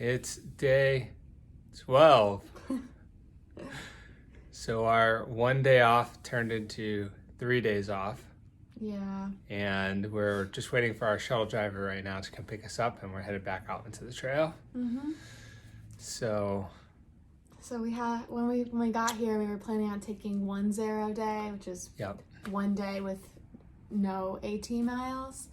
It's day 12. So our 1 day off turned into 3 days off. Yeah. And we're just waiting for our shuttle driver right now to come pick us up, and we're headed back out into the trail. Mm-hmm. So we had when we got here, we were planning on taking 1-0 day, which is 1 day with no AT miles.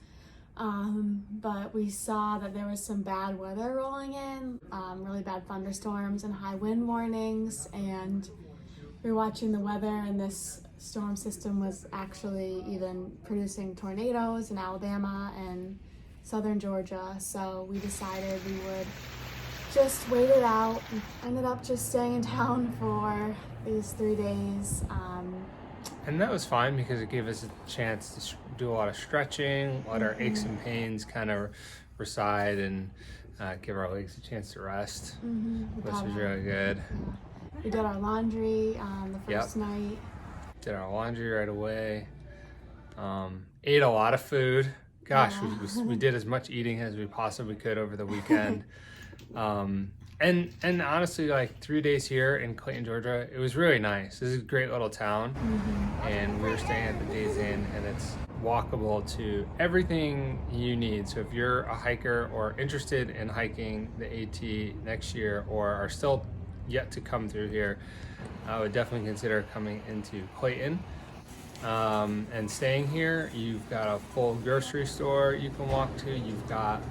But we saw that there was some bad weather rolling in, really bad thunderstorms and high wind warnings, and we were watching the weather, and this storm system was actually even producing tornadoes in Alabama and southern Georgia. So we decided we would just wait it out. We ended up just staying in town for these 3 days. And that was fine because it gave us a chance to do a lot of stretching, let our aches and pains kind of reside, and give our legs a chance to rest, which was really good. Yeah. We did our laundry the first night. Did our laundry right away. Ate a lot of food. Gosh, we did as much eating as we possibly could over the weekend. And honestly, like 3 days here in Clayton, Georgia, it was really nice. This is a great little town, and we were staying at the Days Inn, and it's walkable to everything you need. So if you're a hiker or interested in hiking the AT next year, or are still yet to come through here, I would definitely consider coming into Clayton and staying here. You've got a full grocery store you can walk to. You've got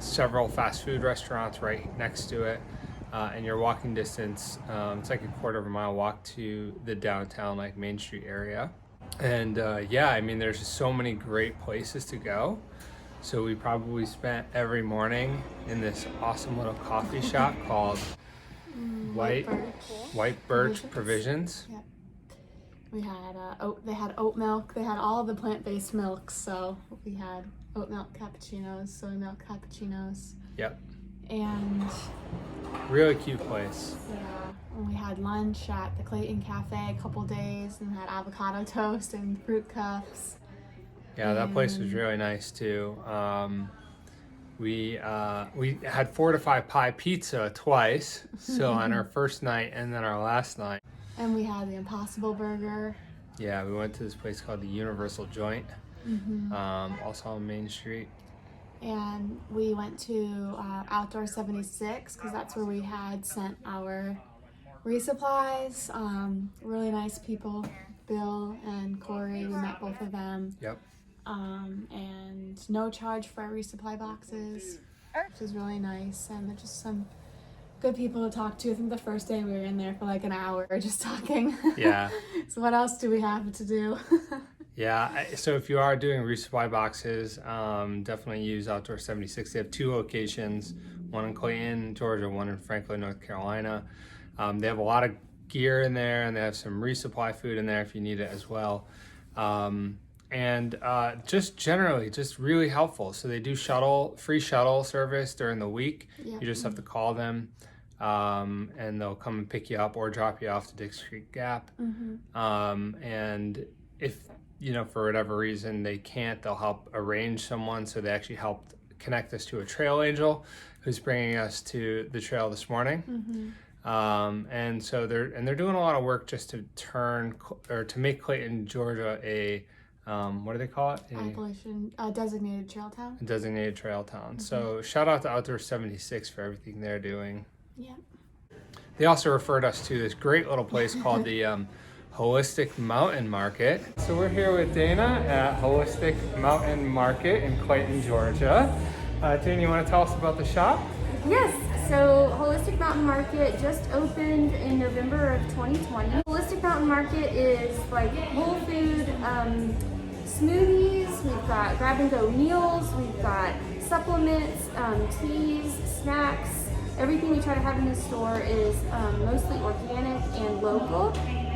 several fast food restaurants right next to it, and your walking distance, it's like a quarter of a mile walk to the downtown, like Main Street area. And I mean, there's just so many great places to go. So we probably spent every morning in this awesome little coffee shop called White Birch Provisions. Yep. We had they had oat milk. They had all the plant-based milks. So we had oat milk cappuccinos, soy milk cappuccinos. Yep. And really cute place. Yeah. And we had lunch at the Clayton Cafe a couple days, and had avocado toast and fruit cups. Yeah, that place was really nice too. We had 4 to 5 pie pizza twice. So on our first night and then our last night. And we had the Impossible Burger. Yeah, we went to this place called the Universal Joint, also on Main Street. And we went to Outdoor 76 because that's where we had sent our resupplies. Really nice people, Bill and Corey. We met both of them. Yep. And no charge for our resupply boxes, which is really nice. And they're just some good people to talk to. I think the first day we were in there for like an hour just talking. Yeah. So what else do we have to do? Yeah, so if you are doing resupply boxes, definitely use Outdoor 76. They have 2 locations, one in Clayton, Georgia, one in Franklin, North Carolina. They have a lot of gear in there, and they have some resupply food in there if you need it as well. And just generally, just really helpful. So they do free shuttle service during the week. Yep. You just have to call them, and they'll come and pick you up or drop you off to Dix Creek Gap. And if, for whatever reason they can't, they'll help arrange someone. So they actually helped connect us to a trail angel who's bringing us to the trail this morning. And so they're doing a lot of work just to make Clayton, Georgia a what do they call it? Appalachian designated trail town. A designated trail town. So shout out to Outdoor 76 for everything they're doing. Yeah. They also referred us to this great little place called the Holistic Mountain Market. So we're here with Dana at Holistic Mountain Market in Clayton, Georgia. Dana, you want to tell us about the shop? Yes. So Holistic Mountain Market just opened in November of 2020. Holistic Mountain Market is like whole food smoothies. We've got grab and go meals. We've got supplements, teas, snacks. Everything we try to have in the store is mostly organic and local.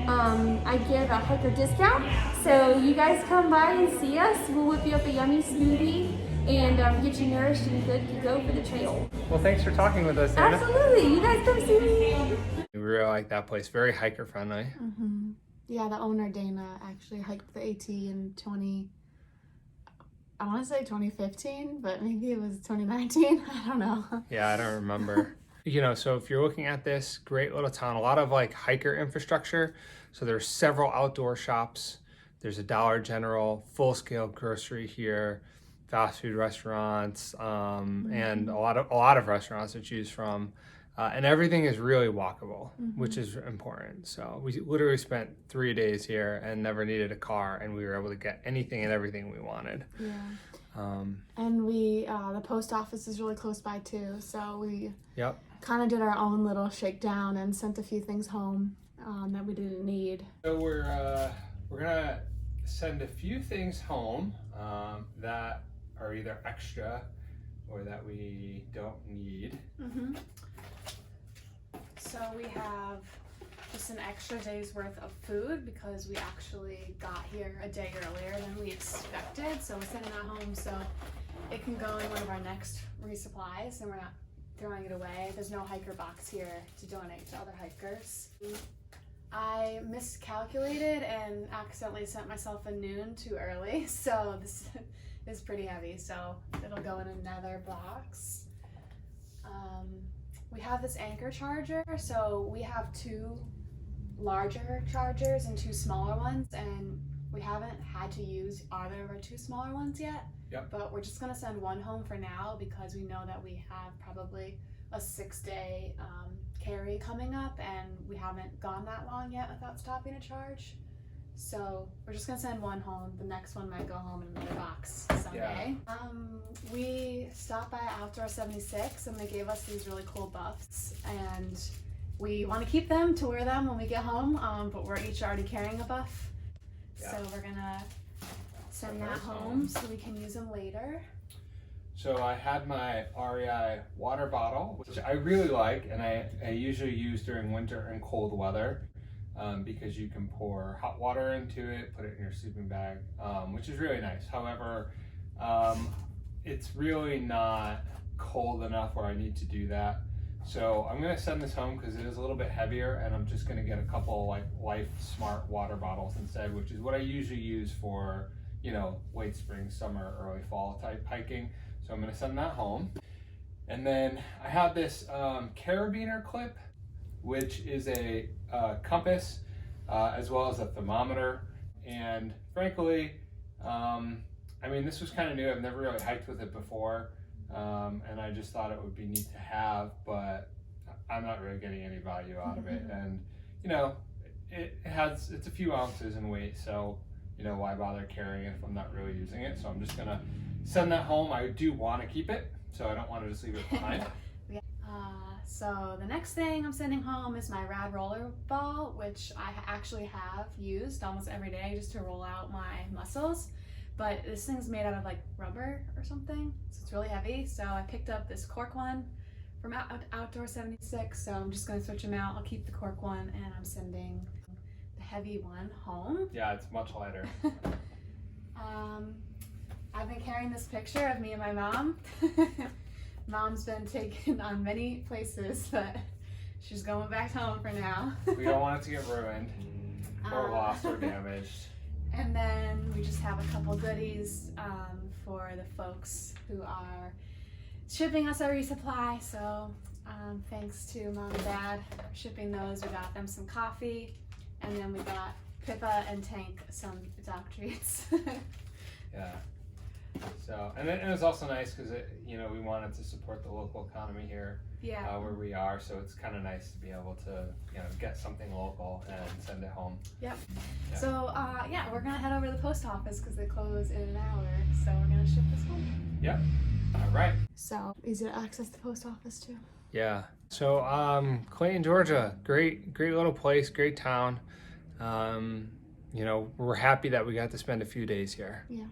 I give a hiker discount, so you guys come by and see us. We'll whip you up a yummy smoothie and get you nourished and good to go for the trail. Well, thanks for talking with us, Dana. Absolutely, you guys come see me. We really like that place, very hiker friendly. Yeah, the owner, Dana, actually hiked the AT in I want to say 2015, but maybe it was 2019. I don't know. Yeah, I don't remember. You know, so if you're looking at this great little town, a lot of like hiker infrastructure. So there's several outdoor shops. There's a Dollar General, full-scale grocery here, fast food restaurants, and a lot of restaurants to choose from. And everything is really walkable, which is important. So we literally spent 3 days here and never needed a car, and we were able to get anything and everything we wanted. Yeah. And we, the post office is really close by too, so we kind of did our own little shakedown and sent a few things home that we didn't need. So we're gonna send a few things home that are either extra or that we don't need. So we have just an extra day's worth of food because we actually got here a day earlier than we expected. So we're sending that home so it can go in one of our next resupplies and we're not throwing it away. There's no hiker box here to donate to other hikers. I miscalculated and accidentally sent myself a noon too early. So this is pretty heavy. So it'll go in another box. We have this anchor charger. So we have 2 larger chargers and 2 smaller ones, and we haven't had to use either of our 2 smaller ones yet. But we're just gonna send one home for now because we know that we have probably a 6-day carry coming up, and we haven't gone that long yet without stopping to charge. So we're just gonna send one home. The next one might go home in another box someday. We stopped by Outdoor 76 and they gave us these really cool buffs, and we want to keep them to wear them when we get home, but we're each already carrying a buff. So we're gonna send that home so we can use them later. So I had my REI water bottle, which I really like, and I usually use during winter and cold weather because you can pour hot water into it, put it in your sleeping bag, which is really nice. However, it's really not cold enough where I need to do that. So I'm gonna send this home because it is a little bit heavier, and I'm just gonna get a couple like Life Smart water bottles instead, which is what I usually use for, you know, late spring, summer, early fall type hiking. So I'm gonna send that home. And then I have this carabiner clip, which is a compass as well as a thermometer. And frankly, I mean, this was kind of new. I've never really hiked with it before. And I just thought it would be neat to have, but I'm not really getting any value out of it. And, you know, it's a few ounces in weight, so, you know, why bother carrying it if I'm not really using it? So I'm just gonna send that home. I do want to keep it, so I don't want to just leave it behind. So the next thing I'm sending home is my rad roller ball, which I actually have used almost every day just to roll out my muscles. But this thing's made out of like rubber or something, so it's really heavy. So I picked up this cork one from Outdoor 76, so I'm just gonna switch them out. I'll keep the cork one and I'm sending the heavy one home. Yeah, it's much lighter. I've been carrying this picture of me and my mom. Mom's been taken on many places, but she's going back home for now. We don't want it to get ruined or lost or damaged. And then we just have a couple goodies for the folks who are shipping us our resupply. So thanks to Mom and Dad for shipping those. We got them some coffee, and then we got Pippa and Tank some dog treats. Yeah. So, and it was also nice because you know, we wanted to support the local economy here, where we are. So it's kind of nice to be able to, you know, get something local and send it home. Yep. Yeah. So we're gonna head over to the post office because they close in an hour. So we're gonna ship this home. Yep. All right. So easy to access the post office too. Yeah. So Clayton, Georgia, great little place, great town. You know, we're happy that we got to spend a few days here. Yeah.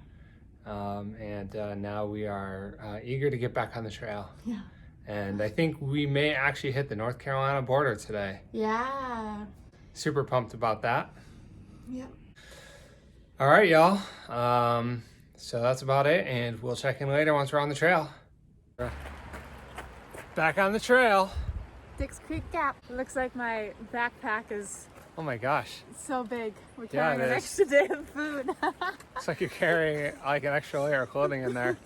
And now we are eager to get back on the trail. Yeah. And I think we may actually hit the North Carolina border today. Yeah. Super pumped about that. Yep. All right, y'all. So that's about it, and we'll check in later once we're on the trail. Back on the trail. Dix Creek Gap. It looks like my backpack is Oh my gosh. It's so big. We're Yeah, carrying it an is. extra day of food. Looks like you're carrying like an extra layer of clothing in there.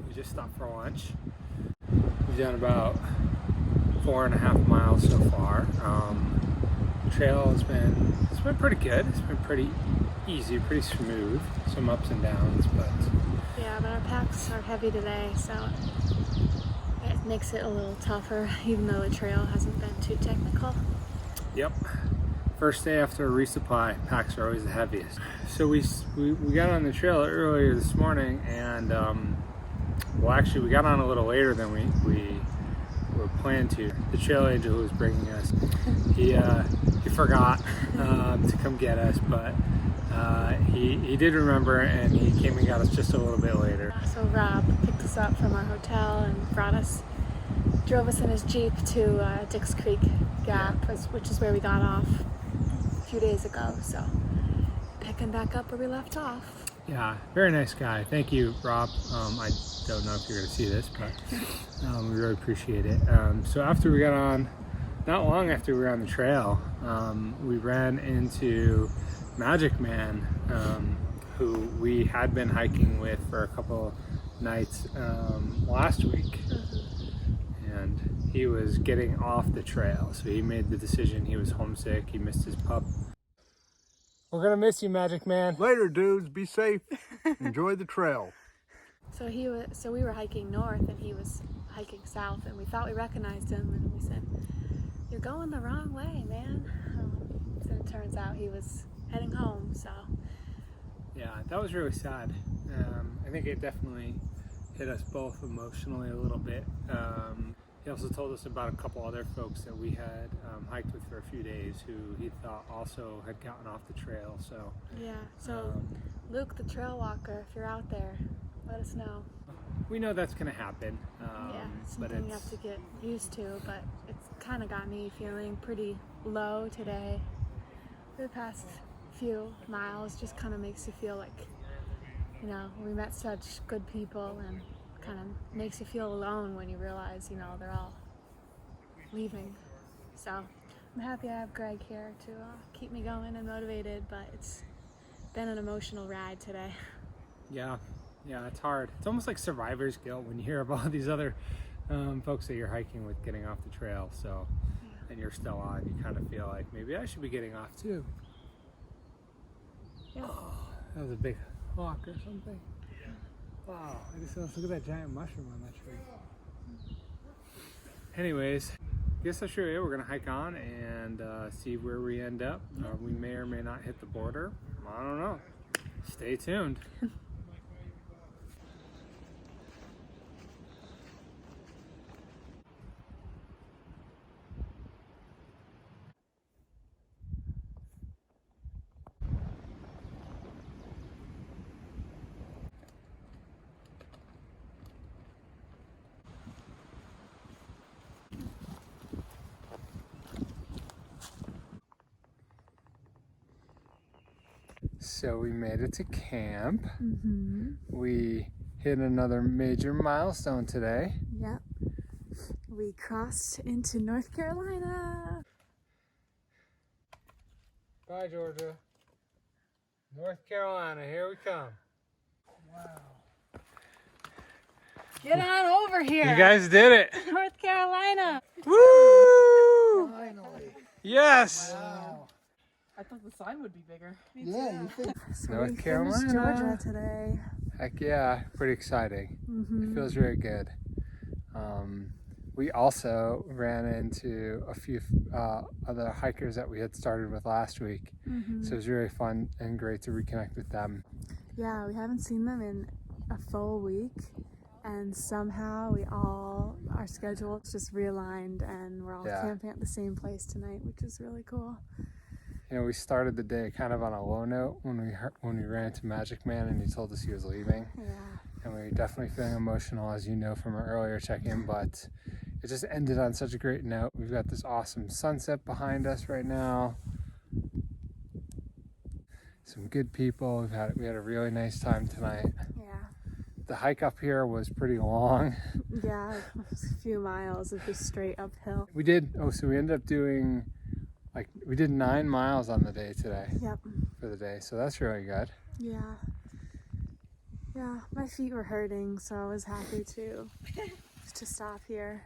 We just stopped for lunch. We've done about 4.5 miles so far. Trail has been pretty good. It's been pretty easy, pretty smooth. Some ups and downs, but Yeah, but our packs are heavy today, so it makes it a little tougher, even though the trail hasn't been too technical. yep. First day after a resupply, packs are always the heaviest. So we got on the trail earlier this morning, and well, actually, we got on a little later than we were planned to. The trail angel who was bringing us, he forgot to come get us, but he did remember, and he came and got us just a little bit later. So Rob picked us up from our hotel and drove us in his Jeep to Dix Creek Gap, which is where we got off a few days ago. So picking back up where we left off. Yeah, very nice guy. Thank you, Rob. I don't know if you're going to see this, but we really appreciate it. So after we got on, not long after we were on the trail, we ran into Magic Man, who we had been hiking with for a couple nights last week. And he was getting off the trail, so he made the decision. He was homesick. He missed his pup. We're gonna miss you, Magic Man. Later, dudes. Be safe. Enjoy the trail. So we were hiking north, and he was hiking south, and we thought we recognized him, and we said, "You're going the wrong way, man." So it turns out he was heading home. So Yeah, that was really sad. I think it definitely hit us both emotionally a little bit. He also told us about a couple other folks that we had hiked with for a few days who he thought also had gotten off the trail. So yeah. So Luke, the trail walker, if you're out there, let us know. we know that's going to happen. Yeah, it's but something you have to get used to, but it's kind of got me feeling pretty low today. The past few miles just kind of makes you feel like, you know, we met such good people, and kind of makes you feel alone when you realize, you know, they're all leaving. So I'm happy I have Greg here to keep me going and motivated, but it's been an emotional ride today. Yeah, it's hard. It's almost like survivor's guilt when you hear about these other folks that you're hiking with getting off the trail. So, and you're still on, you kind of feel like maybe I should be getting off too. Yeah. Oh, that was a big hawk or something. Wow, I just look at that giant mushroom on that tree. Anyways, I guess that's really it. We're gonna hike on and see where we end up. We may or may not hit the border. I don't know. Stay tuned. So we made it to camp. We hit another major milestone today. Yep. We crossed into North Carolina. Bye, Georgia. North Carolina, here we come. Wow. Get on over here. You guys did it. North Carolina. Woo! Finally. Yes. Wow. I thought the sign would be bigger. Yeah, you think? So North we Carolina. finished Georgia today. Heck yeah, pretty exciting. It feels very good. We also ran into a few other hikers that we had started with last week. So it was really fun and great to reconnect with them. Yeah, we haven't seen them in a full week, and somehow our schedules just realigned, and we're all camping at the same place tonight, which is really cool. You know, we started the day kind of on a low note when we ran into Magic Man and he told us he was leaving. Yeah. And we were definitely feeling emotional, as you know from our earlier check-in, but it just ended on such a great note. We've got this awesome sunset behind us right now. Some good people. We had a really nice time tonight. Yeah. The hike up here was pretty long. Yeah, it was a few miles of just straight uphill. We ended up doing, we did 9 miles on the day today. Yep. For the day, so that's really good. Yeah. Yeah, my feet were hurting, so I was happy to stop here.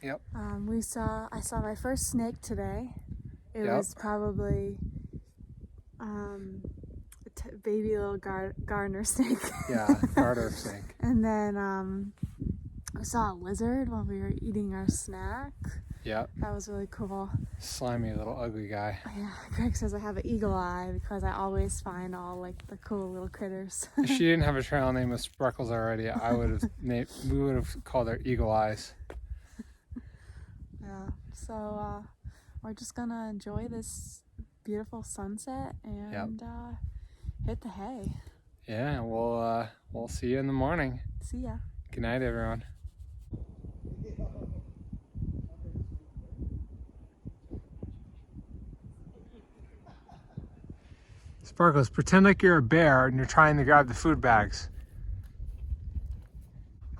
Yep. I saw my first snake today. It was probably a baby little gardener snake. Yeah, garter snake. And then we saw a lizard while we were eating our snack. Yep. That was really cool. Slimy little ugly guy. Yeah, Greg says I have an eagle eye because I always find all like the cool little critters. If she didn't have a trail name with Spreckles already, we would have called her Eagle Eyes. Yeah, so we're just gonna enjoy this beautiful sunset and hit the hay. Yeah, we'll see you in the morning. See ya. Good night, everyone. Sparkles, pretend like you're a bear and you're trying to grab the food bags.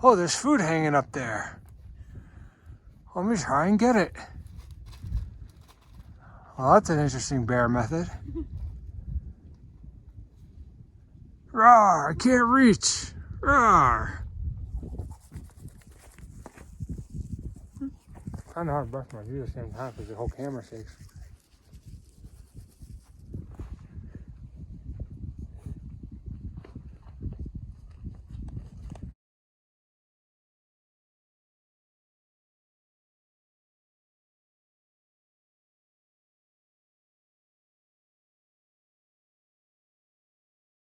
Oh, there's food hanging up there. Let me try and get it. Well, that's an interesting bear method. Rawr, I can't reach. Rawr. I know how to brush my teeth at the same time because the whole camera shakes.